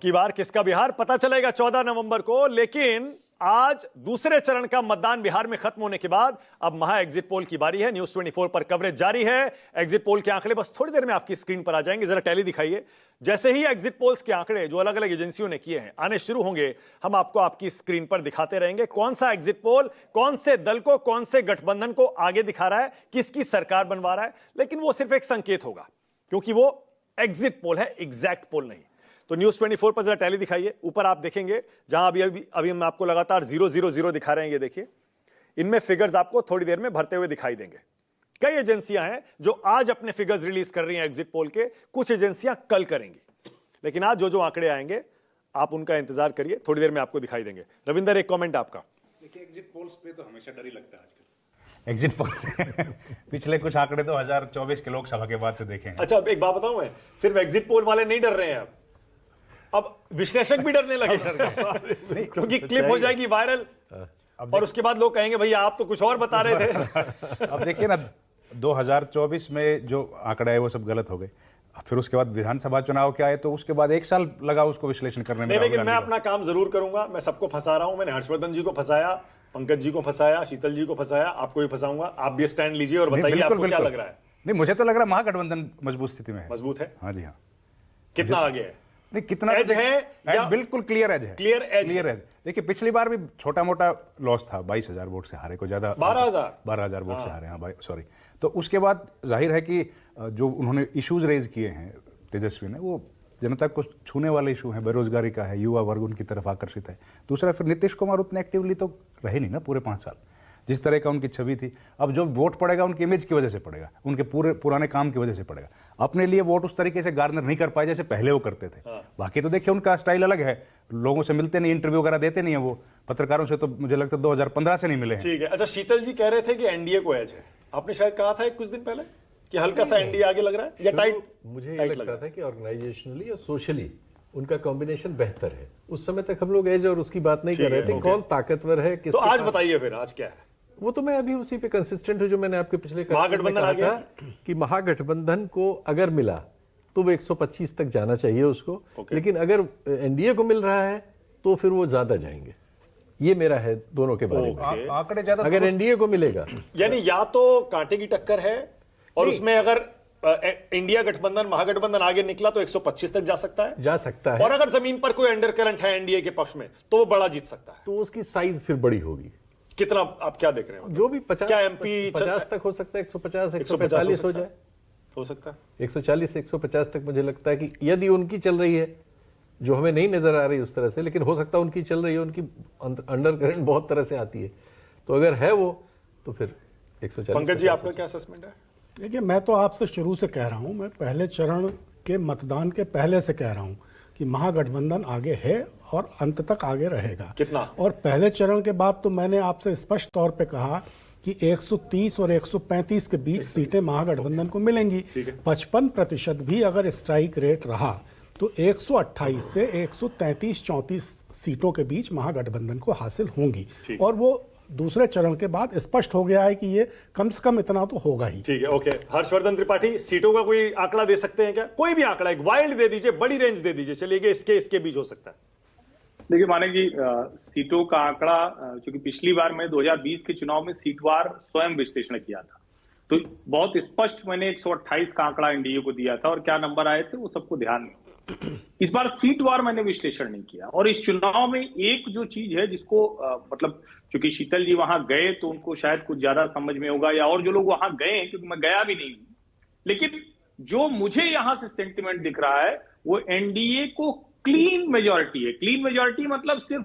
की बार किसका बिहार पता चलेगा 14 नवंबर को। लेकिन आज दूसरे चरण का मतदान बिहार में खत्म होने के बाद अब महा एग्जिट पोल की बारी है। न्यूज 24 पर कवरेज जारी है। एग्जिट पोल के आंकड़े बस थोड़ी देर में आपकी स्क्रीन पर आ जाएंगे। जरा टैली दिखाइए। जैसे ही एग्जिट पोल्स के आंकड़े जो अलग अलग एजेंसियों ने किए हैं आने शुरू होंगे, हम आपको आपकी स्क्रीन पर दिखाते रहेंगे कौन सा एग्जिट पोल कौन से दल को, कौन से गठबंधन को आगे दिखा रहा है, किसकी सरकार बनवा रहा है। लेकिन वो सिर्फ एक संकेत होगा, क्योंकि वो एग्जिट पोल है, एग्जैक्ट पोल नहीं। तो न्यूज 24 पर जरा टैली दिखाइए। ऊपर आप देखेंगे जहां अभी हम आपको लगातार 000 दिखा रहे हैं। ये देखिए, इनमें फिगर्स आपको थोड़ी देर में भरते हुए दिखाई देंगे। कई एजेंसियां हैं जो आज अपने फिगर्स रिलीज कर रही हैं एग्जिट पोल के, कुछ एजेंसियां कल करेंगी। लेकिन आज जो आंकड़े आएंगे आप उनका इंतजार करिए, थोड़ी देर में आपको दिखाई देंगे। रविंदर, एक कॉमेंट आपका। देखिए, एग्जिट पोल्स पे तो हमेशा डर ही लगता है आजकल। एग्जिट पोल पिछले कुछ आंकड़े तो 2024 के लोकसभा के बाद से देखे हैं। अच्छा, एक बात बताऊं मैं, सिर्फ एग्जिट पोल वाले नहीं डर रहे हैं, अब विश्लेषक भी डरने लगे क्योंकि क्लिप हो जाएगी वायरल और उसके बाद लोग कहेंगे भैया आप तो कुछ और बता रहे थे। अब देखिए ना, 2024 में जो आंकड़ा है वो सब गलत हो गए। फिर उसके बाद विधानसभा चुनाव के आए तो उसके बाद 1 साल लगा उसको विश्लेषण करने में। लेकिन मैं अपना काम जरूर करूंगा। मैं सबको फंसा रहा हूं। मैंने हर्षवर्धन जी को फंसाया, पंकज जी को फंसाया, शीतल जी को फंसाया, आपको भी फंसाऊंगा। आप भी स्टैंड लीजिए और बताइए आपको क्या लग रहा है। नहीं, मुझे तो लग रहा है महागठबंधन मजबूत स्थिति में है। मजबूत है? हाँ जी हाँ। कितना आगे है? नहीं, कितना एज है या बिल्कुल क्लियर एज है। Clear edge. देखिए, पिछली बार भी छोटा मोटा लॉस था, 22,000 वोट से हारे, को ज्यादा 12,000 वोट से हारे। हाँ, सॉरी। तो उसके बाद जाहिर है कि जो उन्होंने इश्यूज रेज किए हैं तेजस्वी ने, वो जनता को छूने वाले इशू हैं। बेरोजगारी का है, युवा वर्ग उनकी तरफ आकर्षित है। दूसरा, फिर नीतीश कुमार उतने एक्टिवली तो रहे नहीं ना पूरे 5 साल, जिस तरह का उनकी छवि थी। अब जो वोट पड़ेगा उनकी इमेज की वजह से पड़ेगा, उनके पुराने काम की वजह से पड़ेगा। अपने लिए वोट उस तरीके से गार्नर नहीं कर पाए जैसे पहले वो करते थे। बाकी तो देखिए, उनका स्टाइल अलग है, लोगों से मिलते नहीं, इंटरव्यू वगैरह देते नहीं है। वो पत्रकारों से तो मुझे लगता है 2015 से नहीं मिले हैं। ठीक है। अच्छा, शीतल जी कह रहे थे कि एनडीए को एज है। आपने शायद कहा था कुछ दिन पहले कि हल्का सा एनडीए आगे लग रहा है या टाइट? मुझे ये लगता था कि ऑर्गेनाइजेशनली और सोशली उनका कॉम्बिनेशन बेहतर है। उस समय तक हम लोग एज और उसकी बात नहीं कर रहे थे, कौन ताकतवर है, तो आज बताइए फिर आज क्या है? वो तो मैं अभी उसी पे कंसिस्टेंट हूं जो मैंने आपके पिछले महागठबंधन आ गया कि महागठबंधन को अगर मिला तो वो 125 तक जाना चाहिए उसको। लेकिन अगर एनडीए को मिल रहा है तो फिर वो ज्यादा जाएंगे। ये मेरा है दोनों के बारे में। आंकड़े ज्यादा अगर एनडीए को मिलेगा, यानी या तो कांटे की टक्कर है और उसमें अगर इंडिया गठबंधन महागठबंधन आगे निकला तो 125 तक जा सकता है। और अगर जमीन पर कोई अंडर करंट है एनडीए के पक्ष में तो वो बड़ा जीत सकता है। तो उसकी साइज फिर बड़ी होगी। कितना आप क्या देख रहे हैं? जो भी 50, क्या एमपी 50 तक हो सकता है, 150, 145 हो जाए, हो सकता है 140 से 150 तक। मुझे लगता है कि यदि उनकी चल रही है, जो हमें नहीं नजर आ रही उस तरह से, लेकिन हो सकता है उनकी चल रही है, उनकी अंडर करंट बहुत तरह से आती है, तो अगर है वो तो फिर 140। पंकज जी, आपका क्या असेसमेंट है? देखिए, मैं तो आपसे शुरू से कह रहा हूं, मैं पहले चरण के मतदान के पहले से कह रहा हूं कि महागठबंधन आगे है और अंत तक आगे रहेगा। कितना? और पहले चरण के बाद तो मैंने आपसे स्पष्ट तौर पे कहा कि 130 और 135 के बीच सीटें महागठबंधन को मिलेंगी। 55% भी अगर स्ट्राइक रेट रहा तो 128 से 133-34 सीटों के बीच महागठबंधन को हासिल होंगी। और वो दूसरे चरण के बाद स्पष्ट हो गया है कि ये कम से कम इतना तो होगा ही। ठीक है, ओके। हर्षवर्धन त्रिपाठी, सीटों का कोई आंकड़ा दे सकते हैं क्या? कोई भी आंकड़ा, एक वाइल्ड दे दीजिए, बड़ी रेंज दे दीजिए, चलिए इसके बीच हो सकता है। देखिए मानिक जी, सीटों का आंकड़ा, क्योंकि पिछली बार मैं 2020 के चुनाव में सीटवार स्वयं विश्लेषण किया था, तो बहुत स्पष्ट मैंने 128 का आंकड़ा एनडीए को दिया था और क्या नंबर आए थे वो सबको ध्यान में। इस बार सीटवार मैंने विश्लेषण नहीं किया। और इस चुनाव में एक जो चीज है जिसको मतलब, क्योंकि शीतल जी वहां गए तो उनको शायद कुछ ज्यादा समझ में होगा, या और जो लोग वहां गए, क्योंकि मैं गया भी नहीं हूं, लेकिन जो मुझे यहां से सेंटिमेंट दिख रहा है वो एनडीए को क्लीन मेजॉरिटी है। क्लीन मेजॉरिटी मतलब सिर्फ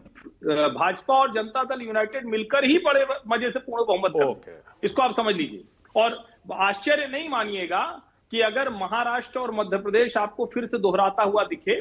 भाजपा और जनता दल यूनाइटेड मिलकर ही बड़े मजे से पूर्ण बहुमत कर, इसको आप समझ लीजिए। और आश्चर्य नहीं मानिएगा कि अगर महाराष्ट्र और मध्य प्रदेश आपको फिर से दोहराता हुआ दिखे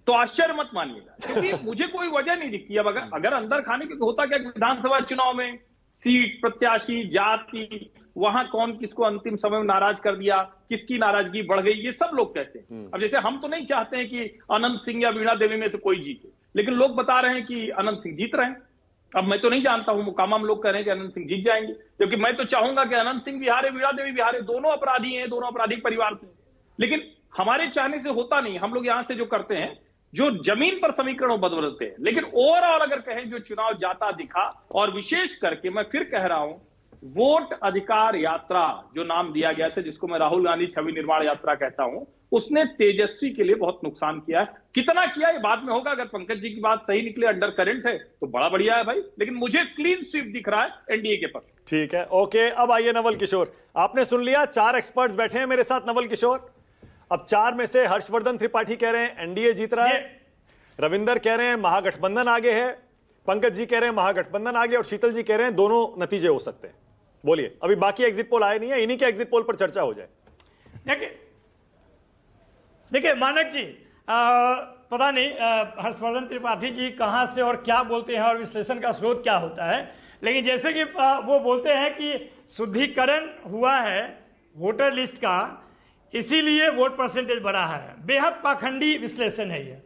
तो आश्चर्य मत मानिएगा, क्योंकि मुझे कोई वजह नहीं दिखती। अब अगर अंदर खाने, क्योंकि होता क्या विधानसभा चुनाव में सीट, प्रत्याशी, जाति, वहां कौन किसको अंतिम समय में नाराज कर दिया, किसकी नाराजगी बढ़ गई, ये सब लोग कहते हैं। अब जैसे हम तो नहीं चाहते हैं कि अनंत सिंह या वीणा देवी में से कोई जीते, लेकिन लोग बता रहे हैं कि अनंत सिंह जीत रहे हैं। अब मैं तो नहीं जानता हूं, मुकामा में लोग कह रहे हैं कि अनंत सिंह जीत जाएंगे, क्योंकि मैं तो चाहूंगा कि अनंत सिंह भी हारे, वीणा देवी भी हारे, दोनों अपराधी हैं, दोनों आपराधिक परिवार से। लेकिन हमारे चाहने से होता नहीं। हम लोग यहां से जो करते हैं जो जमीन पर समीकरण बदलते हैं, लेकिन ओवरऑल अगर कहें जो चुनाव जाता दिखा, और विशेष करके मैं फिर कह रहा हूं, वोट अधिकार यात्रा जो नाम दिया गया था, जिसको मैं राहुल गांधी छवि निर्माण यात्रा कहता हूं, उसने तेजस्वी के लिए बहुत नुकसान किया है। कितना किया ये बाद में होगा, अगर पंकज जी की बात सही निकले, अंडर करंट है तो बड़ा बढ़िया है भाई, लेकिन मुझे क्लीन स्वीप दिख रहा है एनडीए के पक्ष। ठीक है, ओके। अब आइए नवल किशोर, आपने सुन लिया, 4 एक्सपर्ट्स बैठे हैं मेरे साथ। नवल किशोर, अब 4 में से हर्षवर्धन त्रिपाठी कह रहे हैं एनडीए जीत रहा है, रविंदर कह रहे हैं महागठबंधन आगे है, पंकज जी कह रहे हैं महागठबंधन आगे, और शीतल जी कह रहे हैं दोनों नतीजे हो सकते हैं। बोलिए, अभी बाकी एग्जिट पोल आए नहीं है, इन्हीं के एग्जिट पोल पर चर्चा हो जाए। देखिए मानक जी, पता नहीं हर्षवर्धन त्रिपाठी जी कहां से और क्या बोलते हैं और विश्लेषण का स्रोत क्या होता है, लेकिन जैसे कि वो बोलते हैं कि शुद्धिकरण हुआ है वोटर लिस्ट का, इसीलिए वोट परसेंटेज बढ़ा है। बेहद पाखंडी विश्लेषण है ये,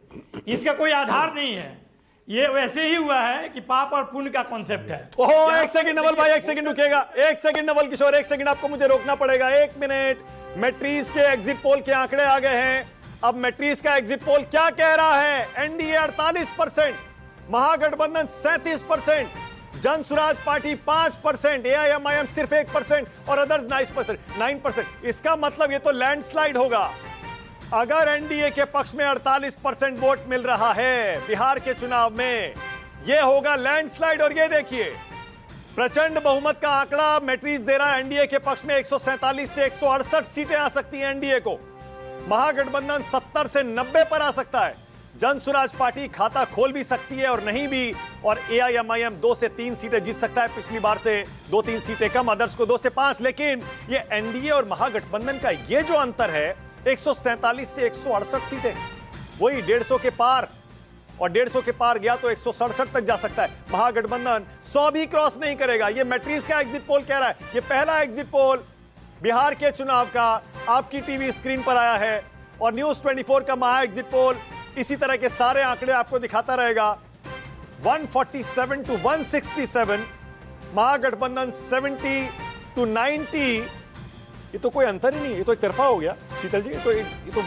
इसका कोई आधार नहीं है। ये वैसे ही हुआ है कि पाप और पुण्य का कॉन्सेप्ट है। ओहो, एक सेकंड नवल भाई, एक सेकंड रुकेगा, एक सेकंड नवल किशोर, एक सेकंड आपको मुझे रोकना पड़ेगा, 1 मिनट। मैट्रिस के एग्जिट पोल के आंकड़े आ गए हैं। अब मैट्रिस का एग्जिट पोल क्या कह रहा है? एनडीए 48%, महागठबंधन 37%, जन सुराज पार्टी 5%, एआईएमआईएम सिर्फ 1% और अदर्स 9%। इसका मतलब ये तो लैंडस्लाइड होगा। अगर एनडीए के पक्ष में 48% वोट मिल रहा है बिहार के चुनाव में, यह होगा लैंडस्लाइड। और ये देखिए, प्रचंड बहुमत का आंकड़ा मैट्रिस दे रहा है एनडीए के पक्ष में। 147 से 168 सीटें आ सकती हैं एनडीए को, महागठबंधन 70 से 90 पर आ सकता है, जन सुराज पार्टी खाता खोल भी सकती है और नहीं भी, और एआईएमआईएम 2 से 3 सीटें जीत सकता है, पिछली बार से 2-3 सीटें कम, अदर्स को 2 से 5। लेकिन ये एनडीए और महागठबंधन का ये जो अंतर है, 147 से 168 सीटें, वही 150 के पार, और 150 के पार गया तो 167 तक जा सकता है। महागठबंधन 100 भी क्रॉस नहीं करेगा। ये मैट्रिस का एग्जिट पोल कह रहा है। ये पहला एग्जिट पोल बिहार के चुनाव का आपकी टीवी स्क्रीन पर आया है, और न्यूज 24 का महा एग्जिट पोल इसी तरह के सारे आंकड़े आपको दिखाता रहेगा। 147 टू 167, महागठबंधन 70 टू 90। ये तो कोई अंतर ही नहीं, ये तो एक तरफा हो गया। शीतल जी, ये तो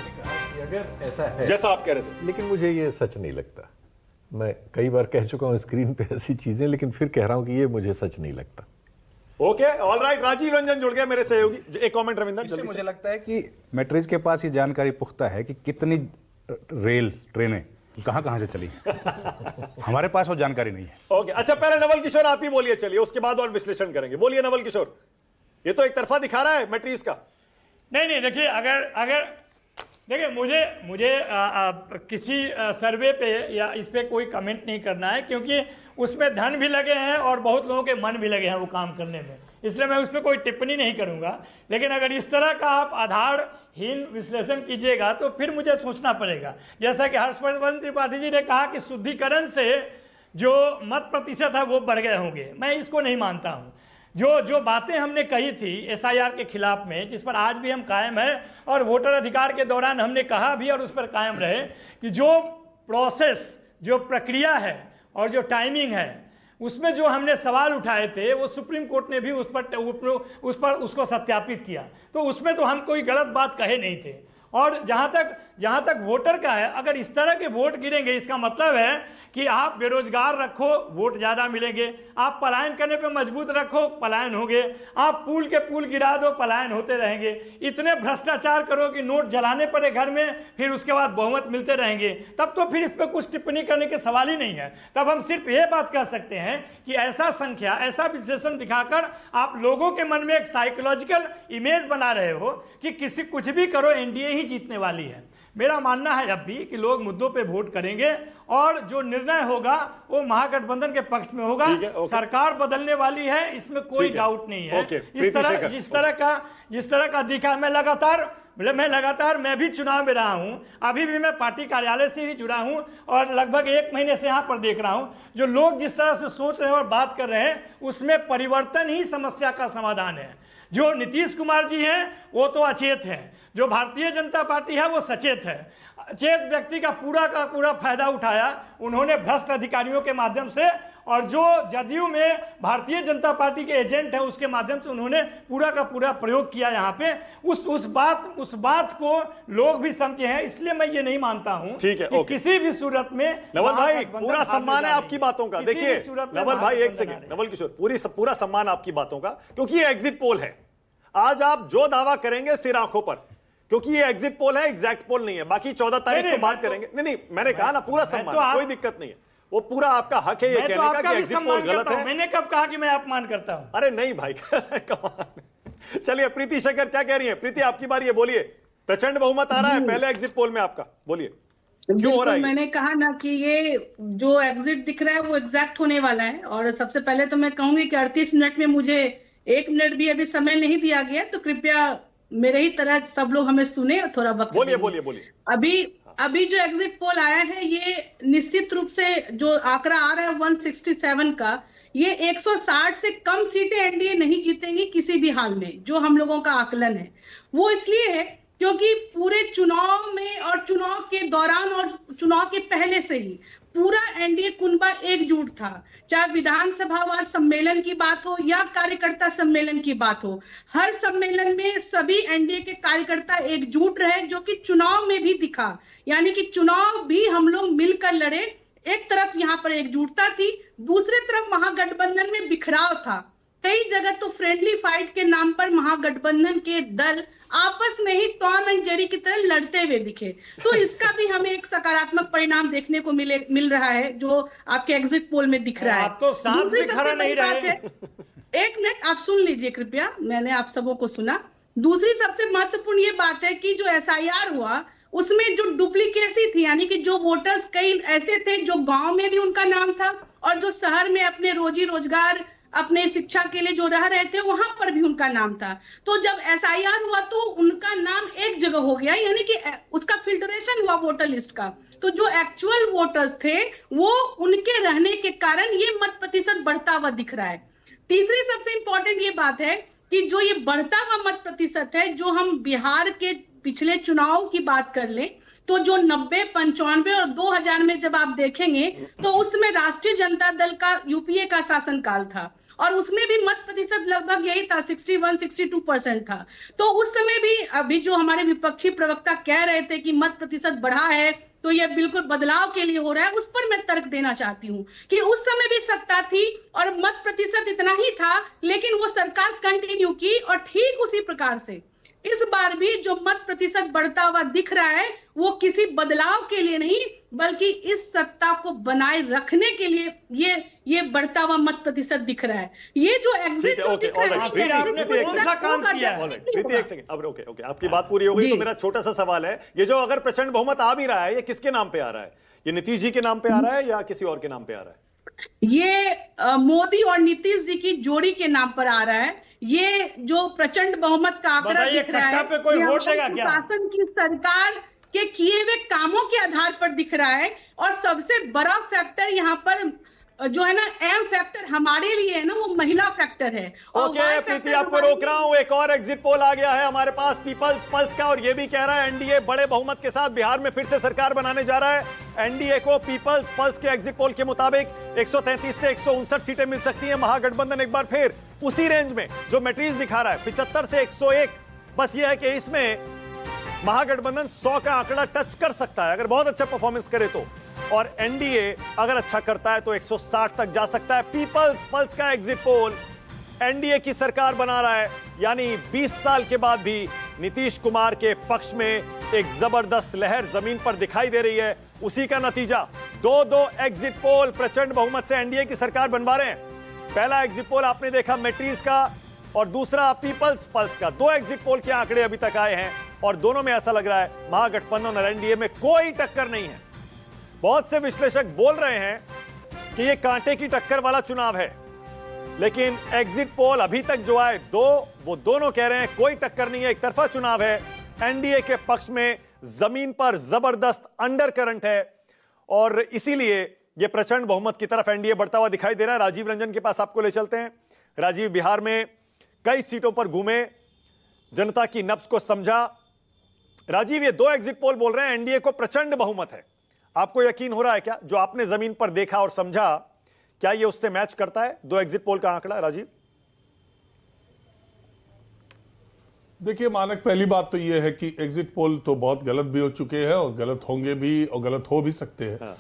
अगर ऐसा है जैसा आप कह रहे थे, लेकिन मुझे ये सच नहीं लगता। मैं कई बार कह चुका हूं स्क्रीन पे ऐसी चीजें, लेकिन फिर कह रहा हूं कि ये मुझे सच नहीं लगता। Okay, all right. Rajiv Ranjan जुड़ गया मेरे सहयोगी। एक कमेंट रविंदर, इससे मुझे लगता है कि मैट्रिस के पास ये जानकारी पुख्ता है कि कितनी रेल ट्रेनें कहां से चली हमारे पास वो जानकारी नहीं है। ओके, अच्छा, पहले नवल किशोर आप ही बोलिए, चलिए उसके बाद और विश्लेषण करेंगे। बोलिए नवल किशोर, ये तो एक तरफा दिखा रहा है मैट्रिस का। नहीं, देखिए, अगर देखिए, मुझे किसी सर्वे पे या इस पे कोई कमेंट नहीं करना है, क्योंकि उसमें धन भी लगे हैं और बहुत लोगों के मन भी लगे हैं वो काम करने में, इसलिए मैं उस पर कोई टिप्पणी नहीं करूंगा। लेकिन अगर इस तरह का आप आधारहीन विश्लेषण कीजिएगा तो फिर मुझे सोचना पड़ेगा। जैसा कि हर्षवर्धन त्रिपाठी जी ने कहा कि शुद्धिकरण से जो मत प्रतिशत है वो बढ़ गए होंगे, मैं इसको नहीं मानता हूँ। जो बातें हमने कही थी एसआईआर के खिलाफ में, जिस पर आज भी हम कायम हैं, और वोटर अधिकार के दौरान हमने कहा भी और उस पर कायम रहे कि जो प्रोसेस, जो प्रक्रिया है और जो टाइमिंग है, उसमें जो हमने सवाल उठाए थे वो सुप्रीम कोर्ट ने भी उस पर उसको सत्यापित किया। तो उसमें तो हम कोई गलत बात कहे नहीं थे। और जहां तक वोटर का है, अगर इस तरह के वोट गिरेंगे, इसका मतलब है कि आप बेरोजगार रखो, वोट ज्यादा मिलेंगे, आप पलायन करने पे मजबूत रखो, पलायन होंगे, आप पुल के पुल गिरा दो, पलायन होते रहेंगे, इतने भ्रष्टाचार करो कि नोट जलाने पड़े घर में, फिर उसके बाद बहुमत मिलते रहेंगे, तब तो फिर इस पर कुछ टिप्पणी करने के सवाल ही नहीं है। तब हम सिर्फ ये बात कह सकते हैं कि ऐसा संख्या, ऐसा विश्लेषण दिखाकर आप लोगों के मन में एक साइकोलॉजिकल इमेज बना रहे हो कि किसी कुछ भी करो एनडीए ही जीतने वाली है। मेरा मानना है अब भी कि लोग मुद्दों पे वोट करेंगे और जो निर्णय होगा वो महागठबंधन के पक्ष में होगा। सरकार बदलने वाली है, इसमें कोई डाउट नहीं है। जिस तरह का दिखा, मैं लगातार मैं भी चुनाव में रहा हूं, अभी भी मैं पार्टी कार्यालय से ही जुड़ा हूं और लगभग 1 महीने से यहां पर देख रहा हूं, जो लोग जिस तरह से सोच रहे हैं और बात कर रहे हैं, उसमें परिवर्तन ही समस्या का समाधान है। जो नीतीश कुमार जी हैं वो तो अचेत हैं, जो भारतीय जनता पार्टी है वो सचेत है। चेत व्यक्ति का पूरा फायदा उठाया उन्होंने भ्रष्ट अधिकारियों के माध्यम से, और जो जदयू में भारतीय जनता पार्टी के एजेंट हैं उसके माध्यम से उन्होंने पूरा का पूरा प्रयोग किया यहाँ पे। उस बात को लोग भी समझे हैं, इसलिए मैं ये नहीं मानता हूँ ठीक है, कि किसी भी सूरत में नवल भाई पूरा सम्मान है आपकी बातों का। देखिए नवल भाई एक सेकंड, नवल किशोर पूरा सम्मान आपकी बातों का, क्योंकि ये एग्जिट पोल है। आज आप जो दावा करेंगे सिर आंखों पर, क्योंकि ये एग्जिट पोल है, एग्जैक्ट पोल नहीं है। बाकी 14 तारीख को बात करेंगे। नहीं मैंने कहा ना पूरा सम्मान, कोई दिक्कत नहीं है, वो पूरा आपका हक है ये कहने का कि एग्जिट पोल गलत है। मैंने कब कहा कि मैं अपमान करता हूं? अरे नहीं भाई कमाल। चलिए प्रीति शंकर क्या कह रही है? प्रीति आपकी बारी है, बोलिए। प्रचंड बहुमत आ रहा है पहले एग्जिट पोल में आपका, बोलिए क्यों हो रहा है? मैंने कहा ना कि ये जो एग्जिट दिख रहा है वो एग्जैक्ट होने वाला है। और सबसे पहले तो मैं कहूंगी कि 38 मिनट में मुझे 1 मिनट भी अभी समय नहीं दिया गया, तो कृपया मेरे ही तरह सब लोग हमें सुने और थोड़ा वक्त बोलिए। अभी जो एग्जिट पोल आया है ये निश्चित रूप से जो आंकड़ा आ रहा है 167 का, ये 160 से कम सीटें एनडीए नहीं जीतेंगी किसी भी हाल में। जो हम लोगों का आकलन है वो इसलिए है क्योंकि पूरे चुनाव में और चुनाव के दौरान और चुनाव के पहले से ही पूरा एनडीए कुनबा एकजुट था। चाहे विधानसभा वार सम्मेलन की बात हो या कार्यकर्ता सम्मेलन की बात हो, हर सम्मेलन में सभी एनडीए के कार्यकर्ता एकजुट रहे, जो कि चुनाव में भी दिखा। यानी कि चुनाव भी हम लोग मिलकर लड़े। एक तरफ यहाँ पर एकजुटता थी, दूसरी तरफ महागठबंधन में बिखराव था। कई जगह तो फ्रेंडली फाइट के नाम पर महागठबंधन के दल आपस में ही टॉम एंड जेरी की तरह लड़ते हुए दिखे। तो इसका भी हमें एक सकारात्मक परिणाम देखने को मिल रहा है जो आपके एग्जिट पोल में दिख रहा है। आप तो साथ में खड़ा नहीं रहे। एक मिनट आप सुन लीजिए कृपया, मैंने आप सबों को सुना। दूसरी सबसे महत्वपूर्ण ये बात है कि जो एसआईआर हुआ उसमें जो डुप्लीकेसी थी, यानी कि जो वोटर्स कई ऐसे थे जो गांव में भी उनका नाम था और जो शहर में अपने रोजी रोजगार अपने शिक्षा के लिए जो रह रहे थे वहां पर भी उनका नाम था। तो जब एसआईआर हुआ तो उनका नाम एक जगह हो गया, यानी कि उसका फिल्टरेशन हुआ वोटर लिस्ट का। तो जो एक्चुअल वोटर्स थे वो उनके रहने के कारण ये मत प्रतिशत बढ़ता हुआ दिख रहा है। तीसरी सबसे इंपॉर्टेंट ये बात है कि जो ये बढ़ता हुआ मत प्रतिशत है, जो हम बिहार के पिछले चुनाव की बात कर लें तो जो 90, 95 और 2000 में जब आप देखेंगे तो उसमें राष्ट्रीय जनता दल का यूपीए का शासनकाल था और उसमें भी मत प्रतिशत लगभग यही था, 61-62% था। तो उस समय भी अभी जो हमारे विपक्षी प्रवक्ता कह रहे थे कि मत प्रतिशत बढ़ा है तो यह बिल्कुल बदलाव के लिए हो रहा है, उस पर मैं तर्क देना चाहती हूँ कि उस समय भी सत्ता थी और मत प्रतिशत इतना ही था, लेकिन वो सरकार कंटिन्यू की। और ठीक उसी प्रकार से इस बार भी जो मत प्रतिशत बढ़ता हुआ दिख रहा है वो किसी बदलाव के लिए नहीं बल्कि इस सत्ता को बनाए रखने के लिए ये बढ़ता हुआ मत प्रतिशत दिख रहा है। ये जो एग्जिट दिख रहा है, प्रीति एक सेकंड, अब ओके आपकी बात पूरी हो गई। तो मेरा छोटा सा सवाल है, ये जो अगर प्रचंड बहुमत आ भी रहा है ये किसके नाम पे आ रहा है? ये नीतीश जी के नाम पे आ रहा है या किसी और के नाम पे आ रहा है? ये मोदी और नीतीश जी की जोड़ी के नाम पर आ रहा है। ये जो प्रचंड बहुमत का आंकड़ा दिख रहा है पे कोई वोट देगा क्या? शासन की सरकार के किए हुए कामों के आधार पर दिख रहा है। और सबसे बड़ा फैक्टर यहाँ पर जो है ना, एम फैक्टर हमारे लिए है ना, वो महिला फैक्टर है। ओके प्रीति आपको रोक रहा हूं, एक और एग्जिट पोल आ गया है हमारे पास पीपल्स पल्स का, और ये भी कह रहा है एनडीए बड़े बहुमत के साथ बिहार में फिर से सरकार बनाने जा रहा है। एनडीए को पीपल्स पल्स के एग्जिट पोल के मुताबिक 133 से 159 सीटें मिल सकती हैं। महागठबंधन एक बार फिर उसी रेंज में जो मैट्रिक्स दिखा रहा है 75 से 101। बस ये है कि इसमें महागठबंधन 100 का आंकड़ा टच कर सकता है अगर बहुत अच्छा परफॉर्मेंस करे तो, और एनडीए अगर अच्छा करता है तो 160 तक जा सकता है। पीपल्स पल्स का एग्जिट पोल एनडीए की सरकार बना रहा है, यानी 20 साल के बाद भी नीतीश कुमार के पक्ष में एक जबरदस्त लहर जमीन पर दिखाई दे रही है। उसी का नतीजा दो एग्जिट पोल प्रचंड बहुमत से एनडीए की सरकार बनवा रहे हैं। पहला एग्जिट पोल आपने देखा मैट्रिक्स का और दूसरा पीपल्स पल्स का। 2 एग्जिट पोल के आंकड़े अभी तक आए हैं और दोनों में ऐसा लग रहा है महागठबंधन और एनडीए में कोई टक्कर नहीं है। बहुत से विश्लेषक बोल रहे हैं कि यह कांटे की टक्कर वाला चुनाव है, लेकिन एग्जिट पोल अभी तक जो आए वो दोनों कह रहे हैं कोई टक्कर नहीं है, एक तरफा चुनाव है। एनडीए के पक्ष में जमीन पर जबरदस्त अंडर करंट है और इसीलिए यह प्रचंड बहुमत की तरफ एनडीए बढ़ता हुआ दिखाई दे रहा है। राजीव रंजन के पास आपको ले चलते हैं। राजीव, बिहार में कई सीटों पर घूमे, जनता की नब्ज को समझा, राजीव, ये दो एग्जिट पोल बोल रहे हैं एनडीए को प्रचंड बहुमत है। आपको यकीन हो रहा है क्या, जो आपने जमीन पर देखा और समझा, क्या ये उससे मैच करता है दो एग्जिट पोल का आंकड़ा? राजीव, देखिए मानक, पहली बात तो ये है कि एग्जिट पोल तो बहुत गलत भी हो चुके हैं और गलत होंगे भी और गलत हो भी सकते हैं।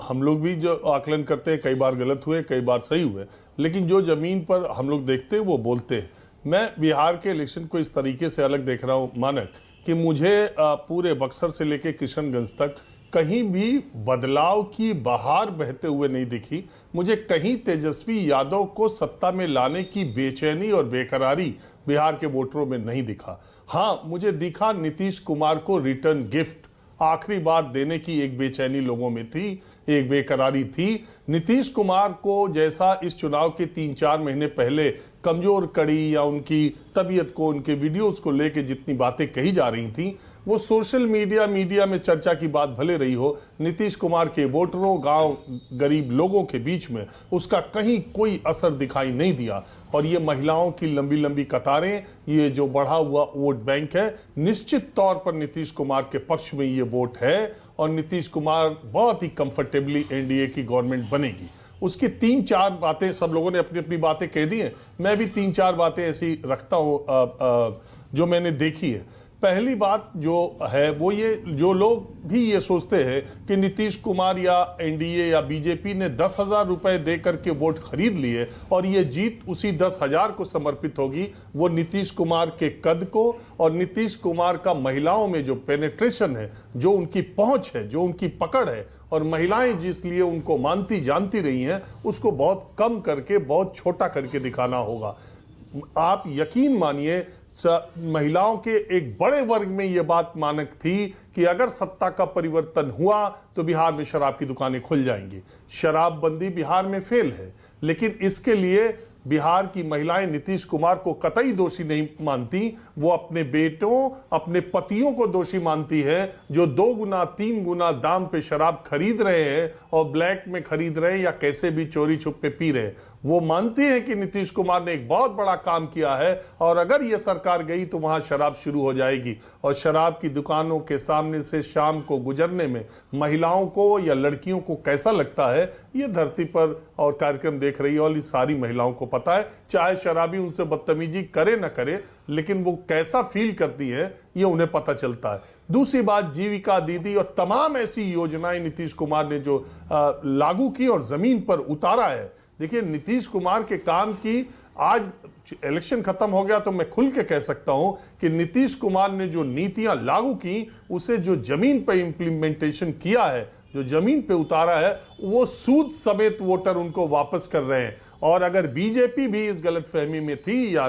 हम लोग भी जो आकलन करते हैं, कई बार गलत हुए, कई बार सही हुए, लेकिन जो जमीन पर हम लोग देखते हैं वो बोलते हैं। मैं बिहार के इलेक्शन को इस तरीके से अलग देख रहा हूं मानक, कि मुझे पूरे बक्सर से लेकर किशनगंज तक कहीं भी बदलाव की बहार बहते हुए नहीं दिखी। मुझे कहीं तेजस्वी यादव को सत्ता में लाने की बेचैनी और बेकरारी बिहार के वोटरों में नहीं दिखा। हाँ, मुझे दिखा नीतीश कुमार को रिटर्न गिफ्ट आखिरी बार देने की एक बेचैनी लोगों में थी, एक बेकरारी थी। नीतीश कुमार को जैसा इस चुनाव के 3-4 महीने पहले कमजोर कड़ी या उनकी तबीयत को, उनके वीडियोस को लेके जितनी बातें कही जा रही थी, वो सोशल मीडिया में चर्चा की बात भले रही हो, नीतीश कुमार के वोटरों, गांव गरीब लोगों के बीच में उसका कहीं कोई असर दिखाई नहीं दिया। और ये महिलाओं की लंबी लंबी कतारें, ये जो बढ़ा हुआ वोट बैंक है, निश्चित तौर पर नीतीश कुमार के पक्ष में ये वोट है और नीतीश कुमार बहुत ही कंफर्टेबली एनडीए की गवर्नमेंट बनेगी। उसकी 3-4 बातें, सब लोगों ने अपनी अपनी बातें कह दी हैं, मैं भी 3-4 बातें ऐसी रखता हूं जो मैंने देखी है। पहली बात जो है वो ये, जो लोग भी ये सोचते हैं कि नीतीश कुमार या एनडीए या बीजेपी ने 10,000 रुपए दे करके वोट खरीद लिए और ये जीत उसी 10,000 को समर्पित होगी, वो नीतीश कुमार के कद को और नीतीश कुमार का महिलाओं में जो पेनिट्रेशन है, जो उनकी पहुंच है, जो उनकी पकड़ है और महिलाएं जिसलिए उनको मानती जानती रही हैं, उसको बहुत कम करके, बहुत छोटा करके दिखाना होगा। आप यकीन मानिए, महिलाओं के एक बड़े वर्ग में यह बात मानक थी कि अगर सत्ता का परिवर्तन हुआ तो बिहार में शराब की दुकानें खुल जाएंगी। शराबबंदी बिहार में फेल है, लेकिन इसके लिए बिहार की महिलाएं नीतीश कुमार को कतई दोषी नहीं मानती, वो अपने बेटों, अपने पतियों को दोषी मानती है, जो 2 गुना 3 गुना दाम पे शराब खरीद रहे हैं और ब्लैक में खरीद रहे हैं या कैसे भी चोरी छुप पे पी रहे हैं। वो मानती है कि नीतीश कुमार ने एक बहुत बड़ा काम किया है और अगर ये सरकार गई तो वहां शराब शुरू हो जाएगी और शराब की दुकानों के सामने से शाम को गुजरने में महिलाओं को या लड़कियों को कैसा लगता है, ये धरती पर और कार्यक्रम देख रही और सारी महिलाओं को पता है। चाहे शराबी उनसे बदतमीजी करे ना करे, लेकिन वो कैसा फील करती है ये उन्हें पता चलता है। दूसरी बात, जीविका दीदी और तमाम ऐसी योजनाएं नीतीश कुमार ने जो लागू की और जमीन पर उतारा है। देखिए, नीतीश कुमार के काम की, आज इलेक्शन खत्म हो गया तो मैं खुल के कह सकता हूं कि नीतीश कुमार ने जो नीतियां लागू की, उसे जो जमीन पर इंप्लीमेंटेशन किया है, जो जमीन पे उतारा है, वो सूद समेत वोटर उनको वापस कर रहे हैं। और अगर बीजेपी भी इस गलतफहमी में थी या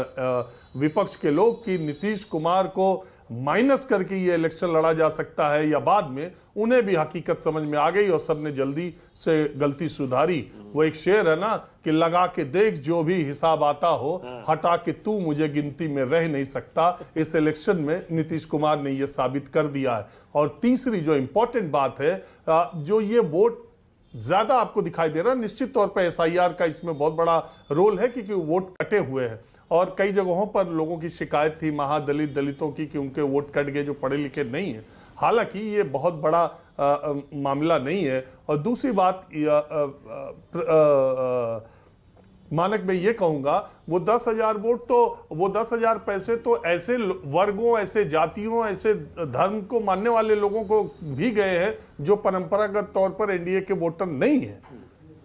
विपक्ष के लोग कि नीतीश कुमार को माइनस करके ये इलेक्शन लड़ा जा सकता है या बाद में, उन्हें भी हकीकत समझ में आ गई और सबने जल्दी से गलती सुधारी। वो एक शेर है ना कि लगा के देख जो भी हिसाब आता हो, हटा के तू मुझे गिनती में रह नहीं सकता। इस इलेक्शन में नीतीश कुमार ने यह साबित कर दिया है। और तीसरी जो इंपॉर्टेंट बात है, जो ये वोट ज्यादा आपको दिखाई दे रहा है, निश्चित तौर पर एसआईआर का इसमें बहुत बड़ा रोल है क्योंकि वोट कटे हुए हैं और कई जगहों पर लोगों की शिकायत थी दलितों की कि उनके वोट कट गए जो पढ़े लिखे नहीं है। हालांकि ये बहुत बड़ा मामला नहीं है। और दूसरी बात, मानक मैं ये कहूंगा, वो 10,000 वोट तो, वो 10,000 पैसे तो ऐसे वर्गों, ऐसे जातियों, ऐसे धर्म को मानने वाले लोगों को भी गए हैं जो परंपरागत तौर पर एनडीए के वोटर नहीं है।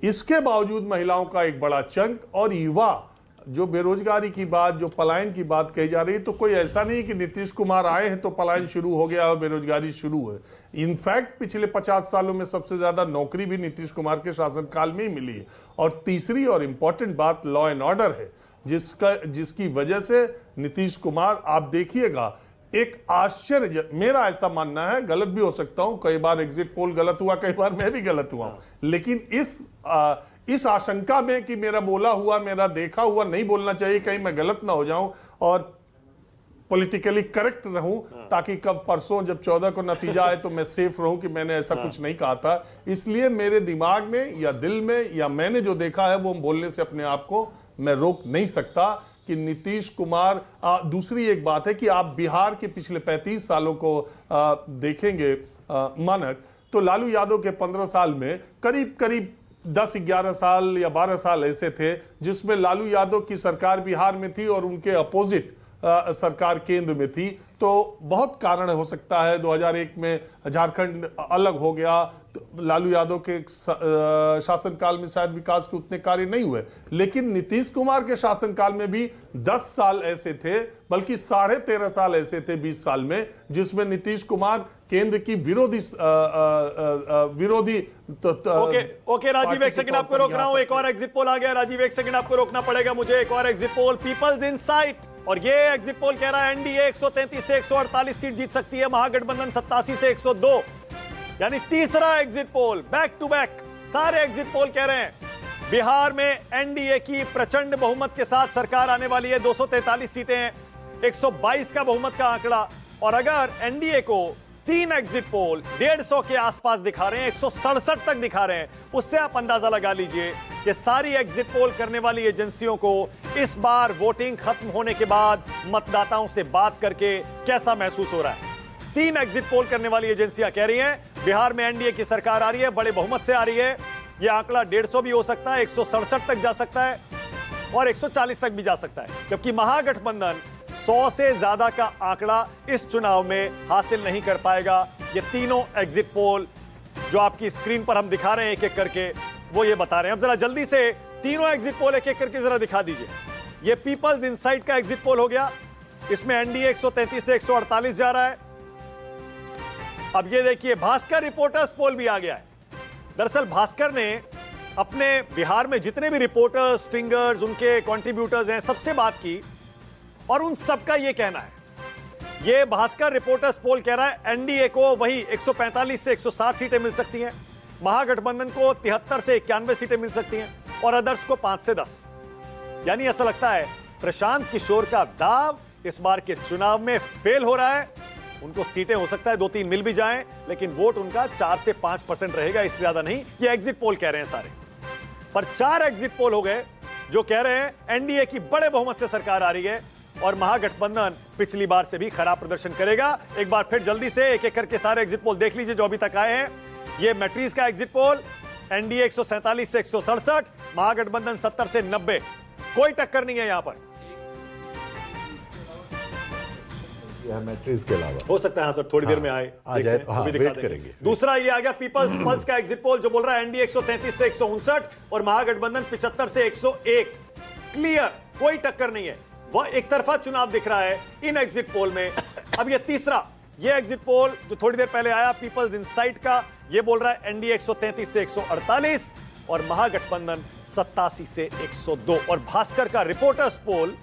इसके बावजूद महिलाओं का एक बड़ा चंक और युवा, जो बेरोजगारी की बात, जो पलायन की बात कही जा रही है, तो कोई ऐसा नहीं कि नीतीश कुमार आए हैं तो पलायन शुरू हो गया और बेरोजगारी शुरू है। इनफैक्ट पिछले 50 सालों में सबसे ज्यादा नौकरी भी नीतीश कुमार के शासनकाल में ही मिली है। और तीसरी और इंपॉर्टेंट बात लॉ एंड ऑर्डर है, जिसकी वजह से नीतीश कुमार, आप देखिएगा, एक आश्चर्य, मेरा ऐसा मानना है, गलत भी हो सकता हूं, कई बार एग्जिट पोल गलत हुआ, कई बार मैं भी गलत हुआ, लेकिन इस आशंका में कि मेरा बोला हुआ, मेरा देखा हुआ नहीं बोलना चाहिए, कहीं मैं गलत ना हो जाऊं और पॉलिटिकली करेक्ट रहूं, ताकि कब परसों जब 14 को नतीजा आए तो मैं सेफ रहूं कि मैंने ऐसा कुछ नहीं कहा था। इसलिए मेरे दिमाग में या दिल में या मैंने जो देखा है वो बोलने से अपने आप को मैं रोक नहीं सकता कि नीतीश कुमार दूसरी एक बात है कि आप बिहार के पिछले 35 सालों को देखेंगे मानक, तो लालू यादव के 15 साल में करीब करीब 10-11 साल या 12 साल ऐसे थे जिसमें लालू यादव की सरकार बिहार में थी और उनके अपोजिट सरकार केंद्र में थी। तो बहुत कारण हो सकता है, 2001 में झारखंड अलग हो गया, तो लालू यादव के शासनकाल में शायद विकास के उतने कार्य नहीं हुए, लेकिन नीतीश कुमार के शासनकाल में भी 10 साल ऐसे थे, बल्कि 13.5 साल ऐसे थे 20 साल में, जिसमें नीतीश कुमार केंद्र की विरोधी ओके राजीव, एक सेकंड आपको रोक रहा हूं। एक और एग्जिट पोल आ गया राजीव, एक सेकंड आपको रोकना पड़ेगा मुझे। एक और एग्जिट पोल, पीपल्स इनसाइट, और ये एग्जिट पोल कह रहा है एनडीए 133 से 148 सीट जीत सकती है, महागठबंधन 87 से 102। यानी तीसरा exit poll back to back, सारे एग्जिट पोल कह रहे हैं बिहार में एनडीए की प्रचंड बहुमत के साथ सरकार आने वाली है। 243 सीटें हैं, 122 का बहुमत का आंकड़ा। और अगर एनडीए को 3 एग्जिट पोल 150 के आसपास दिखा रहे हैं, 167 तक दिखा रहे हैं, उससे आप अंदाजा लगा लीजिए कि सारी एग्जिट पोल करने वाली एजेंसियों को इस बार वोटिंग खत्म होने के बाद मतदाताओं से बात करके कैसा महसूस हो रहा है। 3 एग्जिट पोल करने वाली एजेंसियां कह रही हैं बिहार में एनडीए की सरकार आ रही है, बड़े बहुमत से आ रही है। यह आंकड़ा 150 भी हो सकता है, 167 तक जा सकता है और 140 तक भी जा सकता है, जबकि महागठबंधन 100 से ज्यादा का आंकड़ा इस चुनाव में हासिल नहीं कर पाएगा। ये तीनों एग्जिट पोल जो आपकी स्क्रीन पर हम दिखा रहे हैं एक एक करके, वो ये बता रहे हैं। अब जरा जल्दी से तीनों एग्जिट पोल एक एक करके जरा दिखा दीजिए। ये पीपल्स इनसाइट का एग्जिट पोल हो गया, इसमें एनडीए 133 से 148 जा रहा है। अब ये देखिए भास्कर रिपोर्टर्स पोल भी आ गया है। दरअसल भास्कर ने अपने बिहार में जितने भी रिपोर्टर्स, स्ट्रिंगर्स, उनके कंट्रीब्यूटर्स हैं, सबसे बात की और उन सबका यह कहना है, यह भास्कर रिपोर्टर्स पोल कह रहा है एनडीए को वही 145 से 160 सीटें मिल सकती हैं, महागठबंधन को 73 से 91 सीटें मिल सकती हैं और अदर्स को 5 से 10। यानी ऐसा लगता है प्रशांत किशोर का दाव इस बार के चुनाव में फेल हो रहा है। उनको सीटें हो सकता है 2-3 मिल भी जाएं, लेकिन वोट उनका 4 से 5% रहेगा, इससे ज्यादा नहीं। ये एग्जिट पोल कह रहे हैं सारे, पर 4 एग्जिट पोल हो गए जो कह रहे हैं एनडीए की बड़े बहुमत से सरकार आ रही है और महागठबंधन पिछली बार से भी खराब प्रदर्शन करेगा। एक बार फिर जल्दी से एक एक करके सारे एग्जिट पोल देख लीजिए जो अभी तक आए हैं। ये मैट्रिक्स का एग्जिट पोल, एनडीए 147 से 167, महागठबंधन 70 से 90, कोई टक्कर नहीं है यहां पर। मैट्रिक्स के अलावा हो सकता है हाँ सर, थोड़ी देर में आ देखते जाए हैं, तो हाँ, अभी दिखा वेट देंगे। करेंगे। दूसरा ये आ गया पीपल्स पल्स का एग्जिट पोल जो बोल रहा है एनडीए 133 से 159 और महागठबंधन 75 से 101। क्लियर, कोई टक्कर नहीं है, वह एक तरफा चुनाव दिख रहा है इन एग्जिट पोल में। अब ये तीसरा, ये एग्जिट पोल जो थोड़ी देर पहले आया पीपल्स इनसाइट का, ये बोल रहा है एनडीए 133 से 148 और महागठबंधन 87 से 102। और भास्कर का रिपोर्टर्स पोल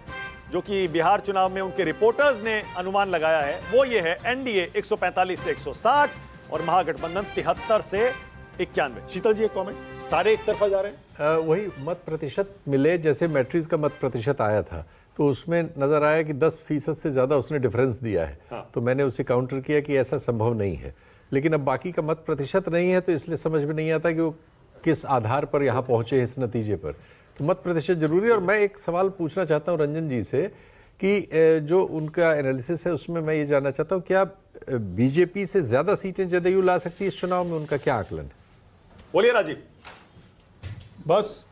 जो कि बिहार चुनाव में उनके रिपोर्टर्स ने अनुमान लगाया है, वो ये है एनडीए 145 से 160 और महागठबंधन 73 से 91। शीतल जी एक कमेंट, सारे एक तरफा जा रहे हैं। वही मत प्रतिशत मिले, जैसे मैट्रिक्स का मत प्रतिशत आया था तो उसमें नजर आया कि 10% से ज्यादा उसने डिफरेंस दिया है। हाँ। तो मैंने उसे काउंटर किया कि ऐसा संभव नहीं है, लेकिन अब बाकी का मत प्रतिशत नहीं है तो इसलिए समझ में नहीं आता कि वो किस आधार पर यहाँ पहुंचे इस नतीजे पर। तो मत प्रतिशत जरूरी है। और मैं एक सवाल पूछना चाहता हूँ रंजन जी से कि जो उनका एनालिसिस है उसमें मैं ये जानना चाहता हूँ, क्या बीजेपी से ज्यादा सीटें जदयू ला सकती है इस चुनाव में? उनका क्या आकलन है? बोलिए राजीव। बस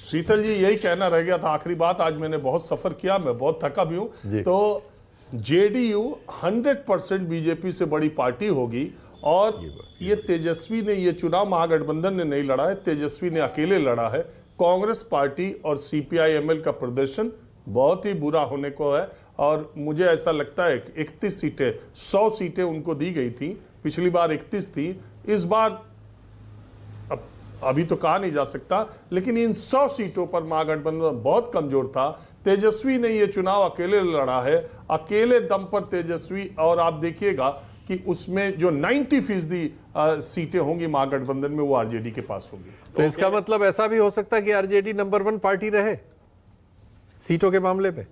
शीतल जी यही कहना रह गया था, आखिरी बात। आज मैंने बहुत सफर किया, मैं बहुत थका भी हूं। तो जेडीयू 100% बीजेपी से बड़ी पार्टी होगी और ये तेजस्वी ने ये चुनाव महागठबंधन ने नहीं लड़ा है, तेजस्वी ने अकेले लड़ा है। कांग्रेस पार्टी और सीपीआई-एमएल का प्रदर्शन बहुत ही बुरा होने को है और मुझे ऐसा लगता है कि 31 सीटें, 100 सीटें उनको दी गई थी, पिछली बार 31 थी, इस बार अभी तो कहा नहीं जा सकता, लेकिन इन 100 सीटों पर महागठबंधन बहुत कमजोर था। तेजस्वी ने यह चुनाव अकेले लड़ा है, अकेले दम पर तेजस्वी, और आप देखिएगा कि उसमें जो 90% सीटें होंगी महागठबंधन में वो आरजेडी के पास होंगी। तो इसका मतलब ऐसा भी हो सकता है कि आरजेडी नंबर 1 पार्टी रहे सीटों के मामले पे,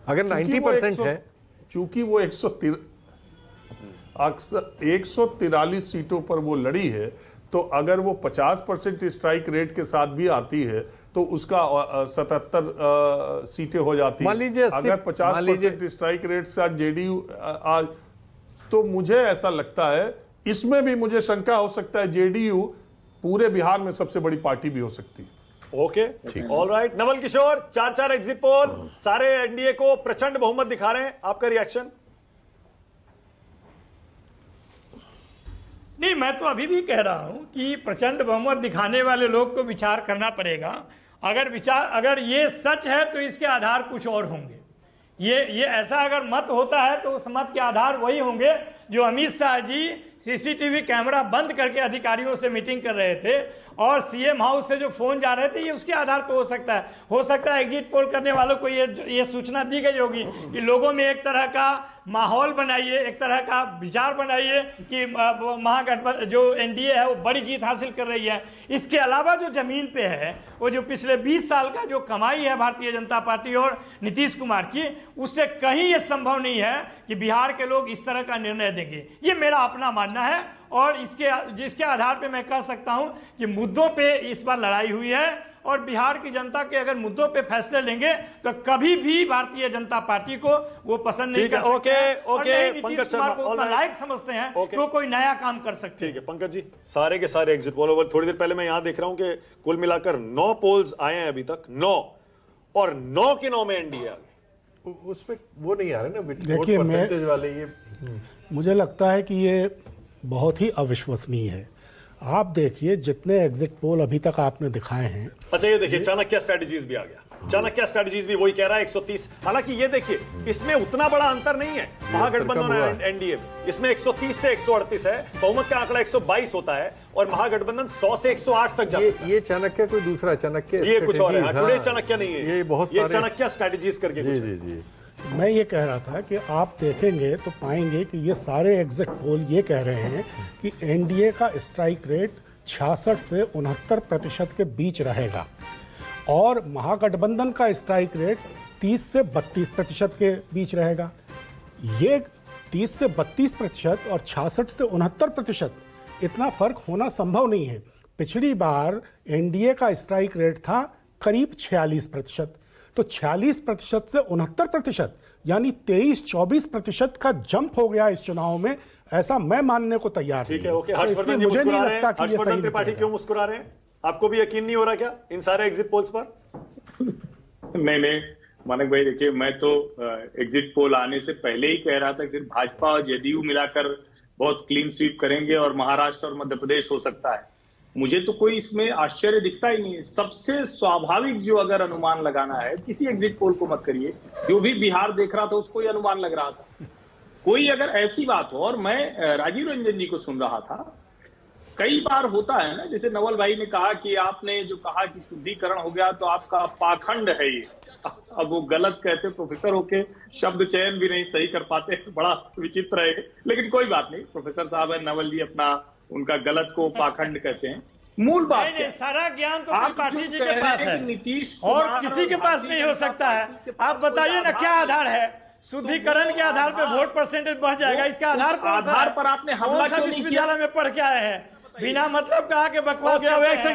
अगर 90% है। चूंकि वो 143 सीटों पर वो लड़ी है, तो अगर वो 50% स्ट्राइक रेट के साथ भी आती है तो उसका 77 सीटें हो जाती मान लीजिए है। अगर 50% स्ट्राइक रेट से जेडीयू तो मुझे ऐसा लगता है, इसमें भी मुझे शंका हो सकता है जेडीयू पूरे बिहार में सबसे बड़ी पार्टी भी हो सकती है। Okay, alright. Naval Kishore, 4 exit poll सारे एनडीए को प्रचंड बहुमत दिखा रहे हैं, आपका रिएक्शन? नहीं, मैं तो अभी भी कह रहा हूं कि प्रचंड बहुमत दिखाने वाले लोग को विचार करना पड़ेगा। अगर ये सच है तो इसके आधार कुछ और होंगे। ये ऐसा अगर मत होता है तो उस मत के आधार वही होंगे जो अमित शाह जी सीसीटीवी कैमरा बंद करके अधिकारियों से मीटिंग कर रहे थे और सीएम हाउस से जो फोन जा रहे थे, ये उसके आधार पर हो सकता है एग्जिट पोल करने वालों को ये सूचना दी गई होगी कि लोगों में एक तरह का माहौल बनाइए, एक तरह का विचार बनाइए कि महागठबंधन जो एनडीए है वो बड़ी जीत हासिल कर रही है। इसके अलावा जो जमीन पे है, वो जो पिछले 20 साल का जो कमाई है भारतीय जनता पार्टी और नीतीश कुमार की, उससे कहीं ये संभव नहीं है कि बिहार के लोग इस तरह का निर्णय देंगे। ये मेरा अपना मानना है और जिसके आधार पे मैं कह सकता हूं कि मुद्दों पे इस बार लड़ाई हुई है और बिहार की जनता के अगर मुद्दों पे फैसले लेंगे तो कभी भी भारतीय जनता पार्टी को वो पसंद नहीं कर सकते हैं। और नहीं नीतीश कुमार को उतना लायक समझते हैं कि वो कोई नया काम कर सकते हैं। ठीक है पंकज जी, सारे के सारे एग्जिट पोल ओवर। थोड़ी देर पहले मैं यहां देख रहा हूं कि कुल मिलाकर 9 पोल्स आए हैं अभी तक, 9, और 9 के 9 में एनडीए आ गए। उसमें वो नहीं आ रहे ना देखिए, परसेंटेज वाले। ये मुझे लगता है कि ये बहुत ही अविश्वसनीय है। आप देखिए जितने एग्जिट पोल अभी तक आपने दिखाए हैं। अच्छा, ये देखिए चाणक्य स्ट्रेटजीज भी आ गया। चाणक्य स्ट्रेटजीज भी वही कह रहा है 130। हालांकि ये देखिए इसमें उतना बड़ा अंतर नहीं है महागठबंधन और एनडीए में। इसमें 130 से 138 है, बहुमत का आंकड़ा 122 होता है और महागठबंधन 100 से 108 तक जा सकता है। ये चाणक्य कोई दूसरा चाणक्य, ये कुछ और है। टुडे चाणक्य नहीं है, ये बहुत सारे चाणक्य स्ट्रेटजीज करके कुछ है। जी। मैं ये कह रहा था कि आप देखेंगे तो पाएंगे कि ये सारे एग्जिट पोल ये कह रहे हैं कि एनडीए का स्ट्राइक रेट 66 से 69% के बीच रहेगा और महागठबंधन का स्ट्राइक रेट 30 से 32% के बीच रहेगा। ये 30 से 32% और 66 से 69%, इतना फर्क होना संभव नहीं है। पिछली बार एनडीए का स्ट्राइक रेट था करीब 46%, तो 46% से 69%, यानी 23-24% का जंप हो गया इस चुनाव में। ऐसा मैं मानने को तैयार ठीक है, ओके। तो हर्षवर्धन जी मुझे नहीं मुस्कुरा रहे हैं। लगता कि ये हर्षवर्धन सही त्रिपाठी क्यों मुस्कुरा रहे हैं? आपको भी यकीन नहीं हो रहा क्या इन सारे एग्जिट पोल्स पर? नहीं मानक भाई, देखिए मैं तो एग्जिट पोल आने से पहले ही कह रहा था कि भाजपा और जेडीयू मिलाकर बहुत क्लीन स्वीप करेंगे और महाराष्ट्र और मध्य प्रदेश हो सकता है। मुझे तो कोई इसमें आश्चर्य दिखता ही नहीं है। सबसे स्वाभाविक जो अगर अनुमान लगाना है, किसी एग्जिट पोल को मत करिए, जो भी बिहार देख रहा था उसको ही अनुमान लग रहा था। कोई अगर ऐसी बात हो, और मैं राजीव रंजन जी को सुन रहा था, कई बार होता है ना, जैसे नवल भाई ने कहा कि आपने जो कहा कि शुद्धिकरण हो गया तो आपका पाखंड है ये। अब वो गलत कहते, प्रोफेसर होके शब्द चयन भी नहीं सही कर पाते, बड़ा विचित्र है। लेकिन कोई बात नहीं, प्रोफेसर साहब है, नवल जी अपना उनका गलत को पाखंड कहते हैं। मूल बात नहीं, सारा ज्ञान तो त्रिपाठी जी के पास है, नीतीश और किसी के पास नहीं हो सकता है। आप बताइए ना क्या आधार है? शुद्धिकरण के आधार पर वोट परसेंटेज बढ़ जाएगा, इसका आधार पर आपने हमला क्यों नहीं किया? विश्वविद्यालय में पढ़ के आए हैं, बिना मतलब कहा कि बकवास।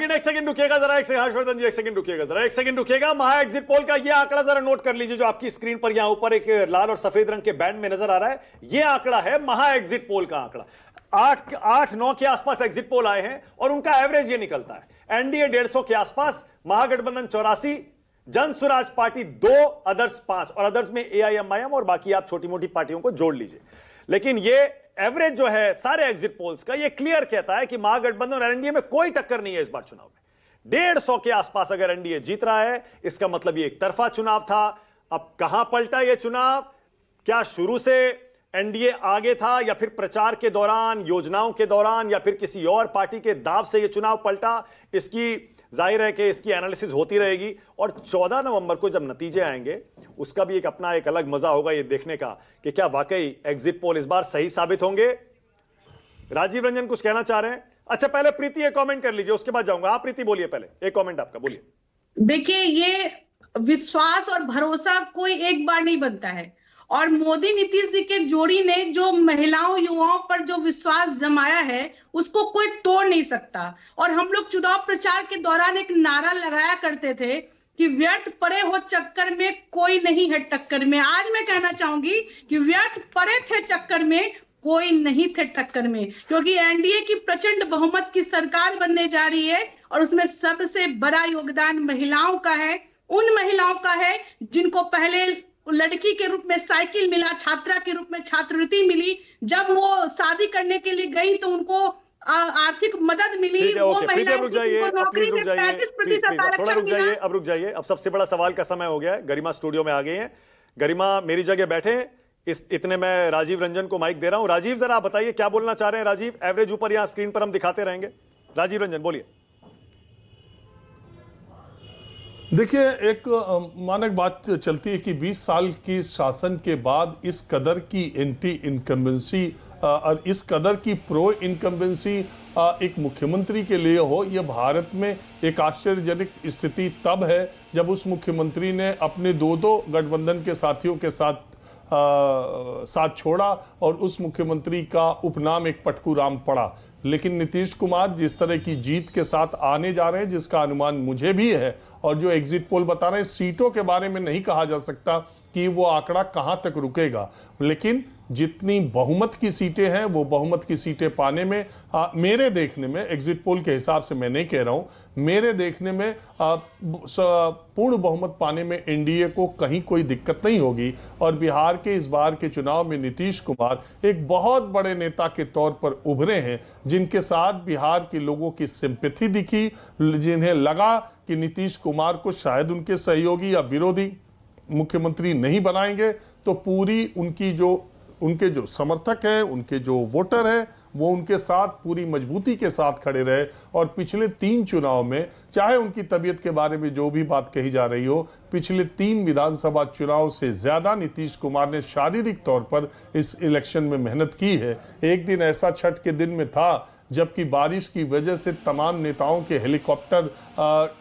एक सेकंड रुकिएगा जरा, हर्षवर्धन जी एक सेकंड रुकिएगा जरा, एक सेकंड रुकिएगा। महा एग्जिट पोल का ये आंकड़ा जरा नोट कर लीजिए, जो आपकी स्क्रीन पर यहाँ ऊपर एक लाल और सफेद रंग के बैंड में नजर आ रहा है। ये आंकड़ा है महा एग्जिट पोल का आंकड़ा। 8-9 के आसपास एग्जिट पोल आए हैं और उनका एवरेज ये निकलता है। एनडीए 150 के आसपास, महागठबंधन 84, जन स्वराज पार्टी 2, अदर्स 5, और अदर्स में एआईएमआईएम और बाकी आप छोटी मोटी पार्टियों को जोड़ लीजिए। लेकिन ये एवरेज जो है सारे एग्जिट पोल्स का, ये क्लियर कहता है कि महागठबंधन और एनडीए में कोई टक्कर नहीं है इस बार चुनाव में। 150 के आसपास अगर एनडीए जीत रहा है, इसका मतलब ये एक तरफा चुनाव था। अब कहां पलटा ये चुनाव? क्या शुरू से एनडीए आगे था, या फिर प्रचार के दौरान, योजनाओं के दौरान, या फिर किसी और पार्टी के दाव से ये चुनाव पलटा? इसकी जाहिर है कि इसकी एनालिसिस होती रहेगी और 14 नवंबर को जब नतीजे आएंगे उसका भी एक अपना एक अलग मजा होगा ये देखने का कि क्या वाकई एग्जिट पोल इस बार सही साबित होंगे। राजीव रंजन कुछ कहना चाह रहे हैं? अच्छा, पहले प्रीति एक कमेंट कर लीजिए, उसके बाद जाऊंगा। आप प्रीति बोलिए, पहले एक कमेंट आपका, बोलिए। देखिए, ये विश्वास और भरोसा कोई एक बार नहीं बनता है, और मोदी नीतीश जी के जोड़ी ने जो महिलाओं युवाओं पर जो विश्वास जमाया है उसको कोई तोड़ नहीं सकता। और हम लोग चुनाव प्रचार के दौरान एक नारा लगाया करते थे कि व्यर्थ पड़े हो चक्कर में कोई नहीं है टक्कर में। आज मैं कहना चाहूंगी कि व्यर्थ पड़े थे चक्कर में कोई नहीं थे टक्कर में, क्योंकि एनडीए की प्रचंड बहुमत की सरकार बनने जा रही है और उसमें सबसे बड़ा योगदान महिलाओं का है। उन महिलाओं का है जिनको पहले लड़की के रूप में साइकिल मिला, छात्रा के रूप में छात्रवृत्ति मिली, जब वो शादी करने के लिए गई तो उनको आर्थिक मदद मिली। वो महिला रुक जाइए, थोड़ा रुक जाइए, अब रुक जाइए। अब सबसे बड़ा सवाल का समय हो गया है। गरिमा स्टूडियो में आ गई हैं। गरिमा मेरी जगह बैठे, इतने मैं राजीव रंजन को माइक दे रहा हूं। राजीव जरा आप बताइए क्या बोलना चाह रहे हैं। राजीव, एवरेज ऊपर यहां स्क्रीन पर हम दिखाते रहेंगे। राजीव रंजन बोलिए। देखिए, एक मानक बात चलती है कि 20 साल की शासन के बाद इस कदर की एंटी इनकम्बेंसी और इस कदर की प्रो इनकम्बेंसी एक मुख्यमंत्री के लिए हो, यह भारत में एक आश्चर्यजनक स्थिति तब है जब उस मुख्यमंत्री ने अपने दो गठबंधन के साथियों के साथ छोड़ा और उस मुख्यमंत्री का उपनाम एक पटकू राम पड़ा। लेकिन नीतीश कुमार जिस तरह की जीत के साथ आने जा रहे हैं, जिसका अनुमान मुझे भी है, और जो एग्जिट पोल बता रहे हैं, सीटों के बारे में नहीं कहा जा सकता कि वो आंकड़ा कहां तक रुकेगा, लेकिन जितनी बहुमत की सीटें हैं वो बहुमत की सीटें पाने में मेरे देखने में, एग्जिट पोल के हिसाब से मैं नहीं कह रहा हूं, मेरे देखने में पूर्ण बहुमत पाने में एनडीए को कहीं कोई दिक्कत नहीं होगी। और बिहार के इस बार के चुनाव में नीतीश कुमार एक बहुत बड़े नेता के तौर पर उभरे हैं, जिनके साथ बिहार के लोगों की सिंपैथी दिखी, जिन्हें लगा कि नीतीश कुमार को शायद उनके सहयोगी या विरोधी मुख्यमंत्री नहीं बनाएंगे, तो पूरी उनके जो समर्थक हैं, उनके जो वोटर हैं, वो उनके साथ पूरी मजबूती के साथ खड़े रहे। और पिछले 3 चुनाव में, चाहे उनकी तबीयत के बारे में जो भी बात कही जा रही हो, पिछले 3 विधानसभा चुनाव से ज्यादा नीतीश कुमार ने शारीरिक तौर पर इस इलेक्शन में मेहनत की है। एक दिन ऐसा छठ के दिन में था जबकि बारिश की वजह से तमाम नेताओं के हेलीकॉप्टर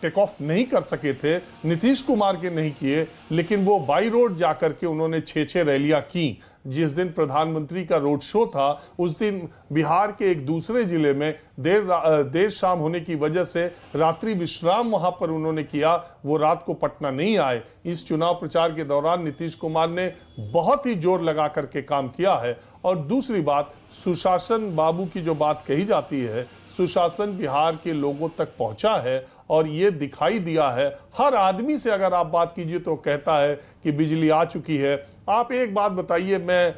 टेक ऑफ नहीं कर सके थे, नीतीश कुमार के नहीं किए, लेकिन वो बाई रोड जाकर के उन्होंने 6 रैलियां की। जिस दिन प्रधानमंत्री का रोड शो था, उस दिन बिहार के एक दूसरे जिले में देर शाम होने की वजह से रात्रि विश्राम वहां पर उन्होंने किया, वो रात को पटना नहीं आए। इस चुनाव प्रचार के दौरान नीतीश कुमार ने बहुत ही जोर लगा करके काम किया है। और दूसरी बात, सुशासन बाबू की जो बात कही जाती है, सुशासन बिहार के लोगों तक पहुंचा है और ये दिखाई दिया है। हर आदमी से अगर आप बात कीजिए तो कहता है कि बिजली आ चुकी है। आप एक बात बताइए, मैं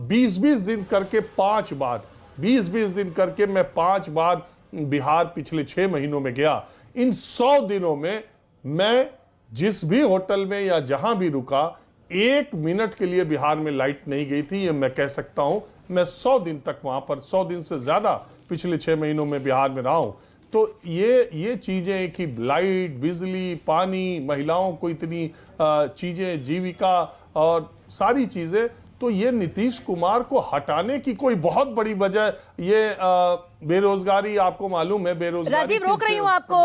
20-20 दिन करके 5 बार 20-20 दिन करके मैं 5 बार बिहार पिछले 6 महीनों में गया। इन 100 दिनों में मैं जिस भी होटल में या जहां भी रुका, 1 मिनट के लिए बिहार में लाइट नहीं गई थी, ये मैं कह सकता हूं। मैं 100 दिन तक वहां पर, 100 दिन से ज्यादा पिछले 6 महीनों में बिहार में रहा हूं। तो ये चीजें कि लाइट, बिजली, पानी, महिलाओं को इतनी चीजें, जीविका और सारी चीजें, तो ये नीतीश कुमार को हटाने की कोई बहुत बड़ी वजह, ये बेरोजगारी, आपको मालूम है बेरोजगारी। राजीव, रोक रही हूं आपको।